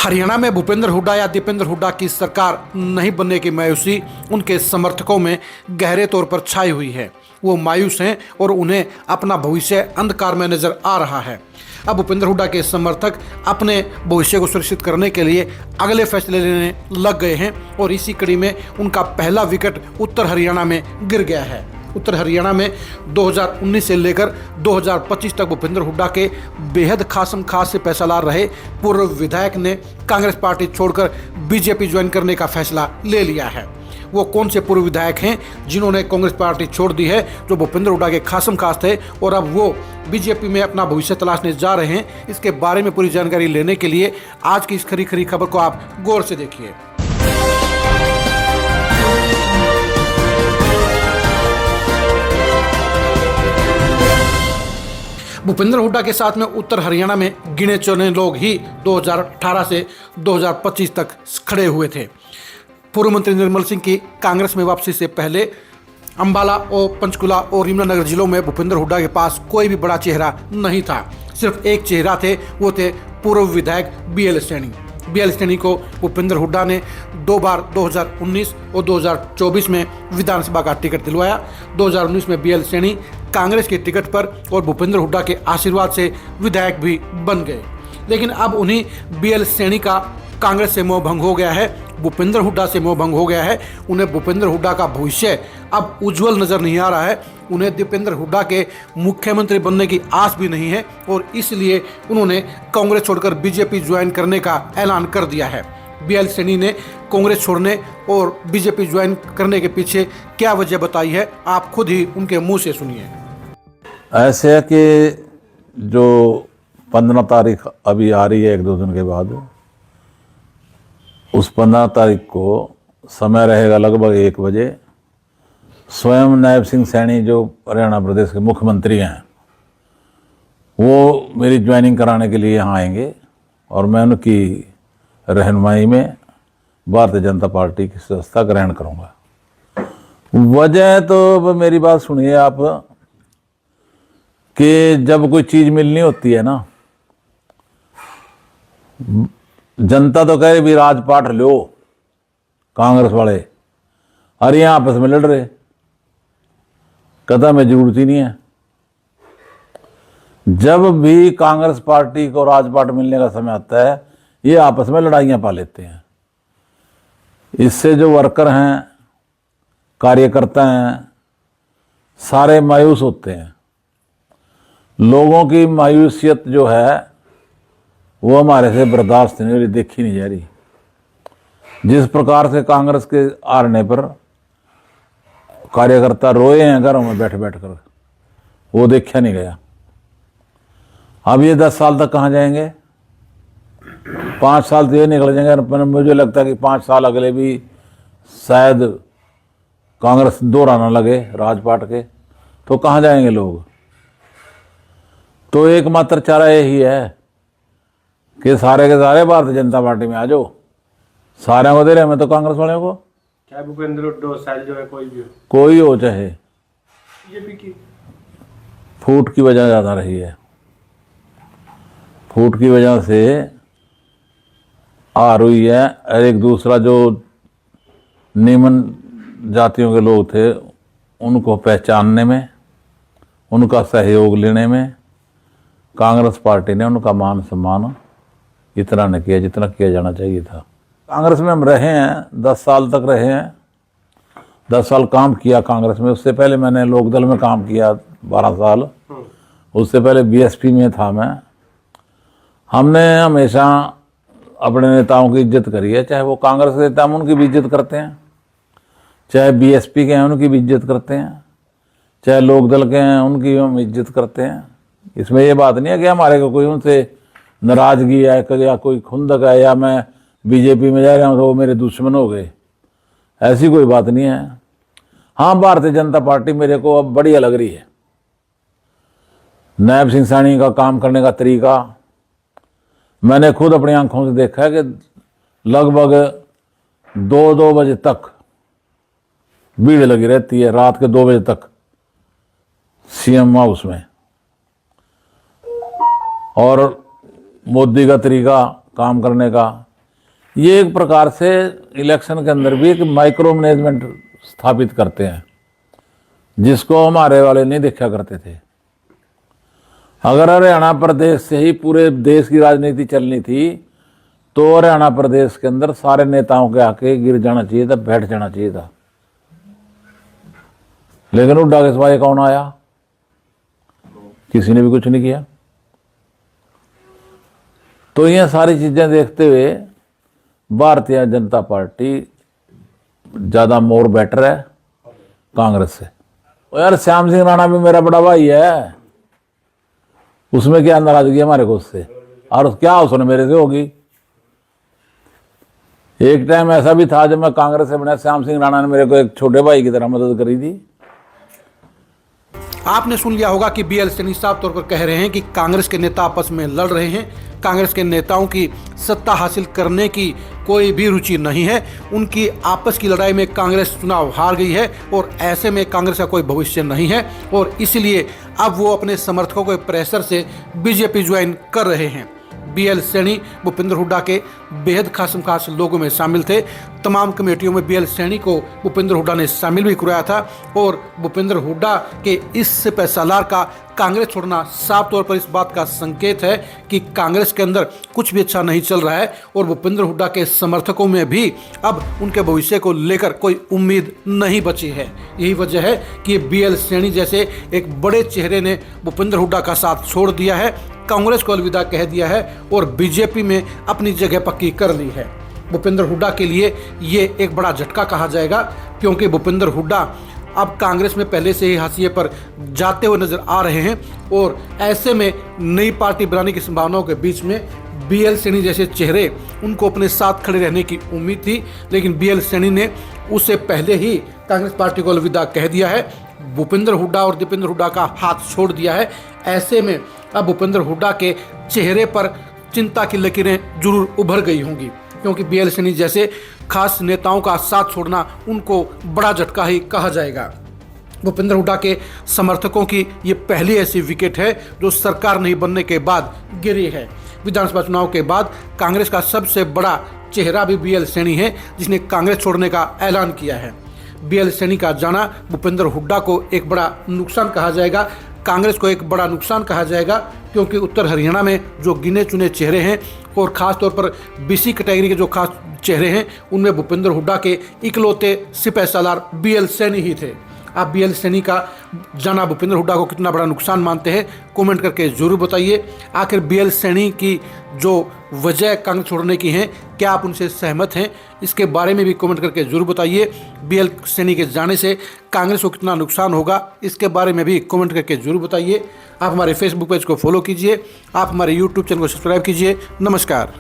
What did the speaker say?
हरियाणा में भूपेंद्र हुड्डा या दीपेंद्र हुड्डा की सरकार नहीं बनने की मायूसी उनके समर्थकों में गहरे तौर पर छाई हुई है। वो मायूस हैं और उन्हें अपना भविष्य अंधकार में नजर आ रहा है। अब भूपेंद्र हुड्डा के समर्थक अपने भविष्य को सुरक्षित करने के लिए अगले फैसले लेने लग गए हैं और इसी कड़ी में उनका पहला विकेट उत्तर हरियाणा में गिर गया है। उत्तर हरियाणा में 2019 से लेकर 2025 तक भूपेंद्र हुड्डा के बेहद खासम खास से पैसा ला रहे पूर्व विधायक ने कांग्रेस पार्टी छोड़कर बीजेपी ज्वाइन करने का फैसला ले लिया है। वो कौन से पूर्व विधायक हैं जिन्होंने कांग्रेस पार्टी छोड़ दी है, जो भूपेंद्र हुड्डा के खासम खास थे और अब वो बीजेपी में अपना भविष्य तलाशने जा रहे हैं? इसके बारे में पूरी जानकारी लेने के लिए आज की इस खरी खरी खबर को आप गौर से देखिए। भूपेंद्र हुड्डा के साथ में उत्तर हरियाणा में गिने चुने लोग ही 2018 से 2025 तक खड़े हुए थे। पूर्व मंत्री निर्मल सिंह की कांग्रेस में वापसी से पहले अंबाला और पंचकुला और यमुनानगर जिलों में भूपेंद्र हुड्डा के पास कोई भी बड़ा चेहरा नहीं था। सिर्फ एक चेहरा थे, वो थे पूर्व विधायक BL सैनी। BL सैनी को भूपेंद्र हुड्डा ने 2 बार 2019 और 2024 में विधानसभा का टिकट दिलवाया। 2019 में BL सैनी कांग्रेस के टिकट पर और भूपेंद्र हुड्डा के आशीर्वाद से विधायक भी बन गए। लेकिन अब उन्हीं BL सैनी का कांग्रेस से मोह भंग हो गया है, भूपेंद्र हुड्डा से मोह भंग हो गया है। उन्हें भूपेंद्र हुड्डा का भविष्य अब उज्जवल नजर नहीं आ रहा है। उन्हें दीपेंद्र हुड्डा के मुख्यमंत्री बनने की आस भी नहीं है और इसलिए उन्होंने कांग्रेस छोड़कर बीजेपी ज्वाइन करने का ऐलान कर दिया है। BL सैनी ने कांग्रेस छोड़ने और बीजेपी ज्वाइन करने के पीछे क्या वजह बताई है, आप खुद ही उनके मुंह से सुनिए। ऐसे है कि जो 15 तारीख अभी आ रही है, 1-2 दिन के बाद, उस 15 तारीख को समय रहेगा लगभग 1 बजे। स्वयं नायब सिंह सैनी जो हरियाणा प्रदेश के मुख्यमंत्री हैं, वो मेरी ज्वाइनिंग कराने के लिए यहाँ आएंगे और मैं उनकी रहनुमाई में भारतीय जनता पार्टी की सदस्यता ग्रहण करूँगा। वजह तो मेरी बात सुनिए आप, कि जब कोई चीज़ मिलनी होती है ना, जनता तो कह रही भी राजपाट लो, कांग्रेस वाले अरे यहाँ आपस में लड़ रहे, कदम में जरूरत ही नहीं है। जब भी कांग्रेस पार्टी को राजपाट मिलने का समय आता है, ये आपस में लड़ाइयाँ पा लेते हैं। इससे जो वर्कर हैं, कार्यकर्ता हैं, सारे मायूस होते हैं। लोगों की मायूसियत जो है वो हमारे से बर्दाश्त नहीं हो रही, देखी नहीं जा रही। जिस प्रकार से कांग्रेस के हारने पर कार्यकर्ता रोए हैं घरों में बैठ बैठ कर, वो देखा नहीं गया। अब ये 10 साल तक कहाँ जाएंगे? 5 साल तो ये निकल जाएंगे। मुझे लगता है कि 5 साल अगले भी शायद कांग्रेस दोहराना लगे राजपाट के, तो कहाँ जाएंगे लोग? तो एकमात्र चारा यही है कि सारे के सारे भारतीय जनता पार्टी में आ जाओ। सारे को दे रहे हैं, मैं तो कांग्रेस वाले को, चाहे भूपेंद्र हुड्डा साइल जो है कोई हो चाहे। बीजेपी की फूट की वजह ज़्यादा रही है। फूट की वजह से हार हुई है। और एक दूसरा जो निम्न जातियों के लोग थे, उनको पहचानने में, उनका सहयोग लेने में कांग्रेस पार्टी ने उनका मान सम्मान इतना नहीं किया जितना किया जाना चाहिए था। कांग्रेस में हम रहे हैं, 10 साल तक रहे हैं, 10 साल काम किया कांग्रेस में। उससे पहले मैंने लोकदल में काम किया 12 साल। उससे पहले BSP में था मैं। हमने हमेशा अपने नेताओं की इज्जत करी है, चाहे वो कांग्रेस के नेता हैं उनकी भी इज्जत करते हैं, चाहे BSP के हैं उनकी भी इज्जत करते हैं, चाहे लोकदल के हैं उनकी हम इज्जत करते हैं। इसमें ये बात नहीं है कि हमारे को कोई उनसे नाराजगी है या कोई खुंदक है या मैं बीजेपी में जा रहा हूँ तो वो मेरे दुश्मन हो गए, ऐसी कोई बात नहीं है। हाँ, भारतीय जनता पार्टी मेरे को अब बढ़िया लग रही है। नायब सिंह सैनी का काम करने का तरीका मैंने खुद अपनी आंखों से देखा है कि लगभग 2-2 बजे तक भीड़ लगी रहती है, रात के 2 बजे तक CM हाउस में। और मोदी का तरीका काम करने का, ये एक प्रकार से इलेक्शन के अंदर भी एक माइक्रो मैनेजमेंट स्थापित करते हैं, जिसको हमारे वाले नहीं देखा करते थे। अगर हरियाणा प्रदेश से ही पूरे देश की राजनीति चलनी थी तो हरियाणा प्रदेश के अंदर सारे नेताओं के आके गिर जाना चाहिए था, बैठ जाना चाहिए था। लेकिन हुड्डा के सिवाय कौन आया? किसी ने भी कुछ नहीं किया। तो ये सारी चीजें देखते हुए भारतीय जनता पार्टी ज्यादा मोर बेटर है कांग्रेस से। और यार श्याम सिंह राणा भी मेरा बड़ा भाई है, उसमें क्या नाराजगी हमारे को उससे, और क्या उसने मेरे से होगी। एक टाइम ऐसा भी था जब मैं कांग्रेस से बना, श्याम सिंह राणा ने मेरे को एक छोटे भाई की तरह मदद करी थी। आपने सुन लिया होगा कि बीएल सैनी साफ तौर पर कह रहे हैं कि कांग्रेस के नेता आपस में लड़ रहे हैं। कांग्रेस के नेताओं की सत्ता हासिल करने की कोई भी रुचि नहीं है। उनकी आपस की लड़ाई में कांग्रेस चुनाव हार गई है और ऐसे में कांग्रेस का कोई भविष्य नहीं है और इसलिए अब वो अपने समर्थकों के प्रेशर से बीजेपी ज्वाइन कर रहे हैं। बीएल सैनी भूपेंद्र हुड्डा के बेहद खास लोगों में शामिल थे। तमाम कमेटियों में बीएल सैनी को भूपेंद्र हुड्डा ने शामिल भी कराया था और भूपेंद्र हुड्डा के इस सिपहसालार का कांग्रेस छोड़ना साफ तौर पर इस बात का संकेत है कि कांग्रेस के अंदर कुछ भी अच्छा नहीं चल रहा है और भूपेंद्र हुड्डा के समर्थकों में भी अब उनके भविष्य को लेकर कोई उम्मीद नहीं बची है। यही वजह है कि बीएल सैनी जैसे एक बड़े चेहरे ने भूपेंद्र हुड्डा का साथ छोड़ दिया है, कांग्रेस को अलविदा कह दिया है और बीजेपी में अपनी जगह पक्की कर ली है। भूपेंद्र हुड्डा के लिए ये एक बड़ा झटका कहा जाएगा क्योंकि भूपेंद्र हुड्डा अब कांग्रेस में पहले से ही हाशिए पर जाते हुए नजर आ रहे हैं और ऐसे में नई पार्टी बनाने की संभावनाओं के बीच में बीएल सैनी जैसे चेहरे उनको अपने साथ खड़े रहने की उम्मीद थी, लेकिन बीएल सैनी ने उससे पहले ही कांग्रेस पार्टी को अलविदा कह दिया है। भूपेंद्र हुड्डा और दीपेंद्र हुड्डा का हाथ छोड़ दिया है। ऐसे में अब भूपेंद्र हुड्डा के चेहरे पर चिंता की लकीरें जरूर उभर गई होंगी क्योंकि बीएल सैनी जैसे खास नेताओं का साथ छोड़ना उनको बड़ा झटका ही कहा जाएगा। भूपेंद्र हुड्डा के समर्थकों की ये पहली ऐसी विकेट है जो सरकार नहीं बनने के बाद गिरी है। विधानसभा चुनाव के बाद कांग्रेस का सबसे बड़ा चेहरा भी बीएल सैनी है जिसने कांग्रेस छोड़ने का ऐलान किया है। बीएल सैनी का जाना भूपेंद्र हुड्डा को एक बड़ा नुकसान कहा जाएगा, कांग्रेस को एक बड़ा नुकसान कहा जाएगा क्योंकि उत्तर हरियाणा में जो गिने चुने चेहरे हैं और ख़ास तौर पर बीसी कैटेगरी के जो खास चेहरे हैं उनमें भूपेंद्र हुड्डा के इकलौते सिपहसालार बीएल सैनी ही थे। आप बीएल सैनी का जाना भूपेंद्र हुड्डा को कितना बड़ा नुकसान मानते हैं कमेंट करके जरूर बताइए। आखिर बीएल सैनी की जो वजह कांग्रेस छोड़ने की है क्या आप उनसे सहमत हैं, इसके बारे में भी कमेंट करके जरूर बताइए। बीएल सैनी के जाने से कांग्रेस को कितना नुकसान होगा इसके बारे में भी कमेंट करके जरूर बताइए। आप हमारे फेसबुक पेज को फॉलो कीजिए, आप हमारे यूट्यूब चैनल को सब्सक्राइब कीजिए। नमस्कार।